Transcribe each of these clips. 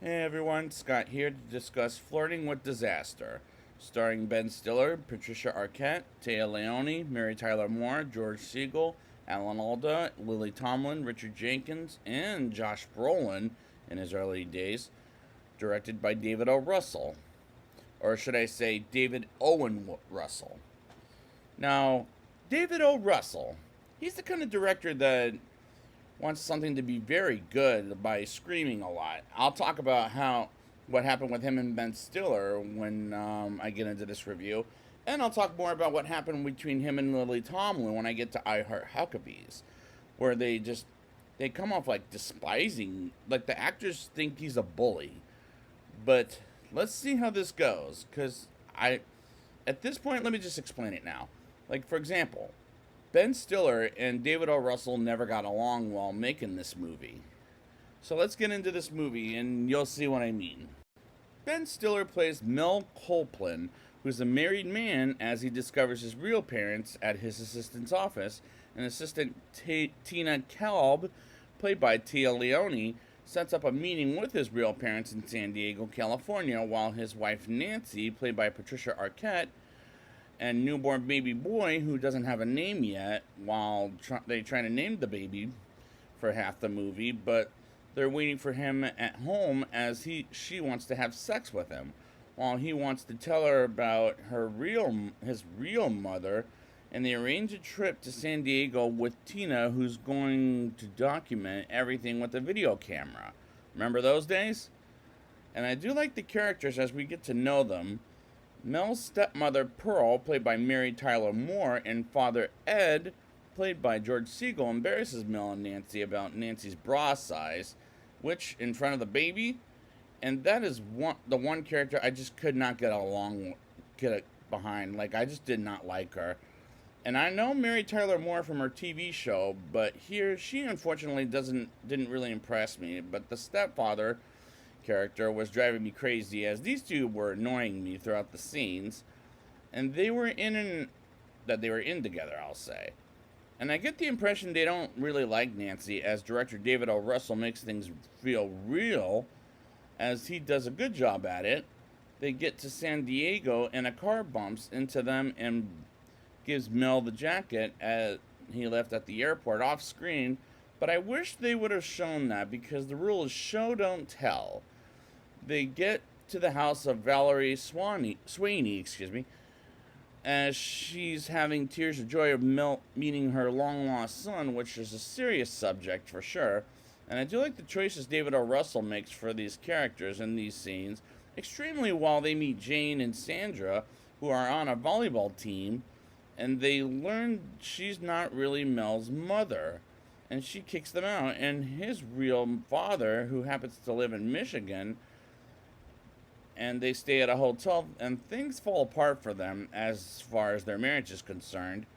Hey everyone, Scott here to discuss Flirting with Disaster, starring Ben Stiller, Patricia Arquette, Taya Leone, Mary Tyler Moore, George Siegel, Alan Alda, Lily Tomlin, Richard Jenkins, and Josh Brolin in his early days, directed by David O. Russell. Or should I say, David Owen Russell. Now, David O. Russell, he's the kind of director that wants something to be very good by screaming a lot. I'll talk about what happened with him and Ben Stiller when I get into this review, and I'll talk more about what happened between him and Lily Tomlin when I get to I Heart Huckabees, where they come off like despising, like the actors think he's a bully. But let's see how this goes, because at this point, let me just explain it now. Like, for example, Ben Stiller and David O. Russell never got along while making this movie. So let's get into this movie and you'll see what I mean. Ben Stiller plays Mel Copeland, who's a married man as he discovers his real parents at his assistant's office, and assistant Tina Kalb, played by Tia Leone, sets up a meeting with his real parents in San Diego, California, while his wife Nancy, played by Patricia Arquette, and newborn baby boy, who doesn't have a name yet, while they try to name the baby for half the movie, but they're waiting for him at home as she wants to have sex with him, while he wants to tell her about his real mother, and they arrange a trip to San Diego with Tina, who's going to document everything with a video camera. Remember those days? And I do like the characters as we get to know them. Mel's stepmother, Pearl, played by Mary Tyler Moore, and father Ed, played by George Siegel, embarrasses Mel and Nancy about Nancy's bra size, which, in front of the baby, and that is the one character I just could not get behind. Like, I just did not like her. And I know Mary Tyler Moore from her TV show, but here she unfortunately didn't really impress me. But the stepfather character was driving me crazy, as these two were annoying me throughout the scenes, and they were in together, I'll say. And I get the impression they don't really like Nancy, as director David O. Russell makes things feel real, as he does a good job at it. They get to San Diego and a car bumps into them and gives Mel the jacket he left at the airport off screen, but I wish they would have shown that, because the rule is show don't tell. They get to the house of Valerie Swaney, as she's having tears of joy of meeting her long-lost son, which is a serious subject for sure. And I do like the choices David O. Russell makes for these characters in these scenes, extremely while they meet Jane and Sandra, who are on a volleyball team, and they learn she's not really Mel's mother, and she kicks them out, and his real father, who happens to live in Michigan, and they stay at a hotel, and things fall apart for them as far as their marriage is concerned.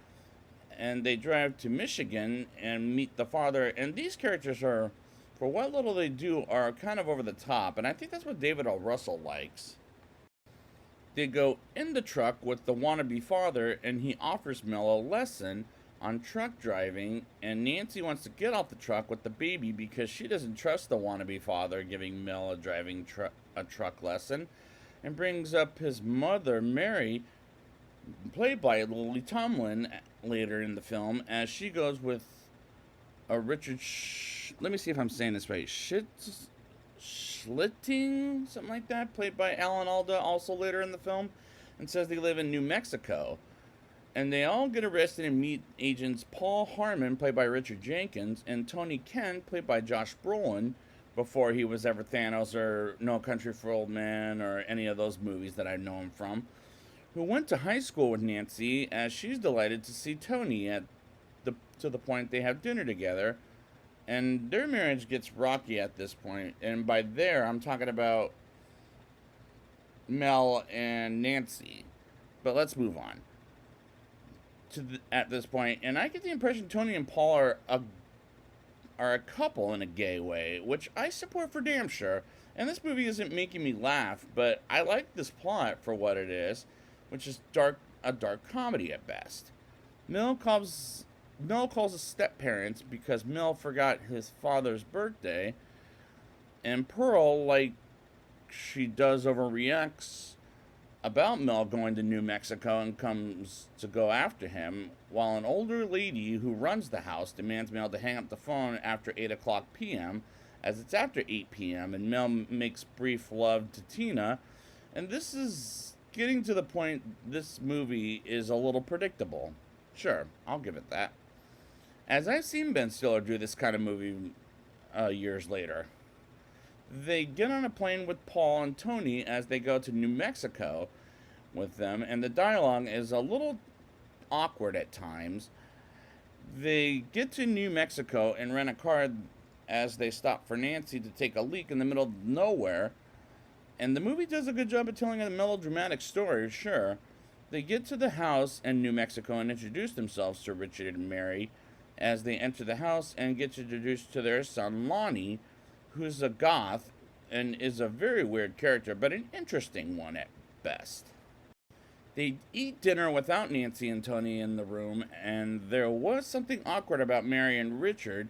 And they drive to Michigan and meet the father, and these characters are, for what little they do, are kind of over the top, and I think that's what David O. Russell likes. They go in the truck with the wannabe father, and he offers Mel a lesson on truck driving, and Nancy wants to get off the truck with the baby because she doesn't trust the wannabe father giving Mel a truck lesson, and brings up his mother, Mary, played by Lily Tomlin, later in the film, as she goes with a let me see if I'm saying this right, Schlitting, something like that, played by Alan Alda, also later in the film, and says they live in New Mexico. And they all get arrested and meet agents Paul Harmon, played by Richard Jenkins, and Tony Kent, played by Josh Brolin, before he was ever Thanos or No Country for Old Men or any of those movies that I know him from, who went to high school with Nancy, as she's delighted to see Tony to the point they have dinner together. And their marriage gets rocky at this point, and by there I'm talking about Mel and Nancy. But let's move on at this point, and I get the impression Tony and Paul are a couple in a gay way, which I support for damn sure. And this movie isn't making me laugh, but I like this plot for what it is, which is a dark comedy at best. Mel calls his step-parents because Mel forgot his father's birthday, and Pearl, like she does overreacts about Mel going to New Mexico and comes to go after him, while an older lady who runs the house demands Mel to hang up the phone after 8 o'clock p.m., as it's after 8 p.m., and Mel makes brief love to Tina. And this is getting to the point this movie is a little predictable. Sure, I'll give it that. As I've seen Ben Stiller do this kind of movie years later. They get on a plane with Paul and Tony as they go to New Mexico with them, and the dialogue is a little awkward at times. They get to New Mexico and rent a car as they stop for Nancy to take a leak in the middle of nowhere. And the movie does a good job of telling a melodramatic story, sure. They get to the house in New Mexico and introduce themselves to Richard and Mary as they enter the house and get introduced to their son, Lonnie, who's a goth and is a very weird character, but an interesting one at best. They eat dinner without Nancy and Tony in the room, and there was something awkward about Mary and Richard,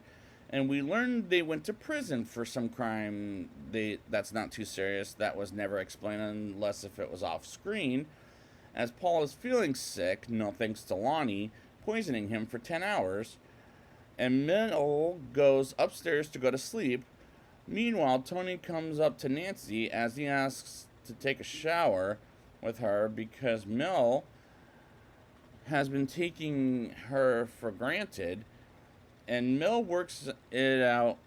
and we learned they went to prison for some crime that's not too serious. That was never explained unless if it was off screen. As Paul is feeling sick, no thanks to Lonnie, poisoning him for 10 hours, and Mel goes upstairs to go to sleep. Meanwhile, Tony comes up to Nancy as he asks to take a shower with her because Mel has been taking her for granted, and Mel works it out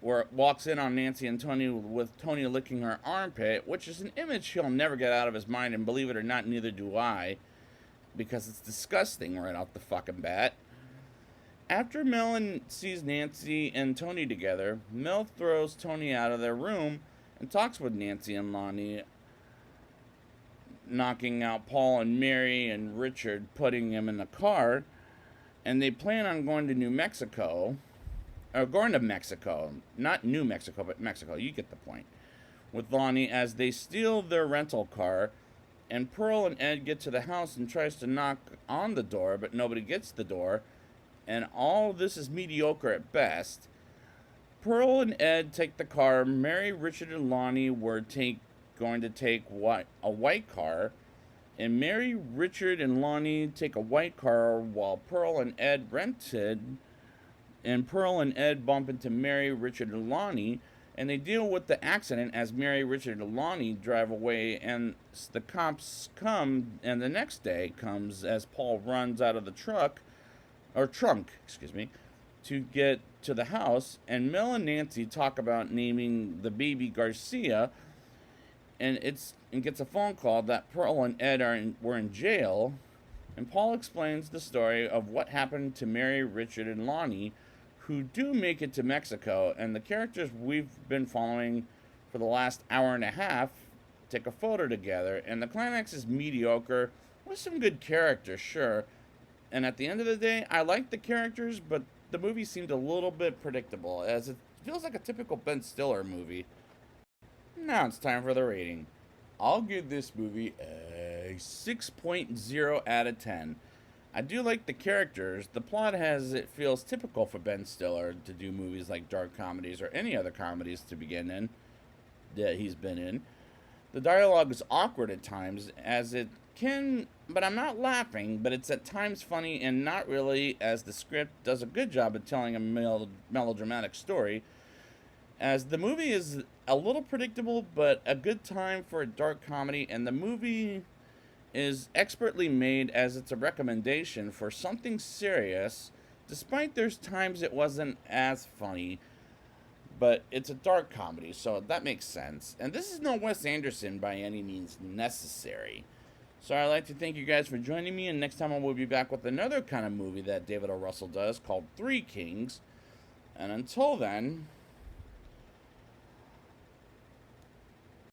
where walks in on Nancy and Tony with Tony licking her armpit, which is an image he'll never get out of his mind, and believe it or not, neither do I, because it's disgusting right off the fucking bat. After Mel sees Nancy and Tony together, Mel throws Tony out of their room and talks with Nancy and Lonnie, knocking out Paul and Mary and Richard, putting him in the car, and they plan on going to New Mexico, or going to Mexico, not New Mexico, but Mexico, you get the point, with Lonnie as they steal their rental car, and Pearl and Ed get to the house and tries to knock on the door, but nobody gets the door, and all this is mediocre at best. Pearl and Ed take the car. Mary, Richard, and Lonnie were going to take a white car, and Mary, Richard, and Lonnie take a white car while Pearl and Ed rented, and Pearl and Ed bump into Mary, Richard, and Lonnie, and they deal with the accident as Mary, Richard, and Lonnie drive away, and the cops come, and the next day comes as Paul runs out of the trunk, to get to the house, and Mel and Nancy talk about naming the baby Garcia, and gets a phone call that Pearl and Ed were in jail, and Paul explains the story of what happened to Mary, Richard, and Lonnie, who do make it to Mexico, and the characters we've been following for the last hour and a half take a photo together, and the climax is mediocre, with some good characters, sure. And at the end of the day, I like the characters, but the movie seemed a little bit predictable, as it feels like a typical Ben Stiller movie. Now it's time for the rating. I'll give this movie a 6.0 out of 10. I do like the characters. The plot it feels typical for Ben Stiller to do movies like dark comedies or any other comedies to begin in that he's been in. The dialogue is awkward at times, as it can, but I'm not laughing, but it's at times funny and not really, as the script does a good job of telling a melodramatic story, as the movie is a little predictable, but a good time for a dark comedy, and the movie is expertly made as it's a recommendation for something serious, despite there's times it wasn't as funny, but it's a dark comedy, so that makes sense. And this is no Wes Anderson by any means necessary. So I'd like to thank you guys for joining me, and next time I will be back with another kind of movie that David O. Russell does called Three Kings. And until then,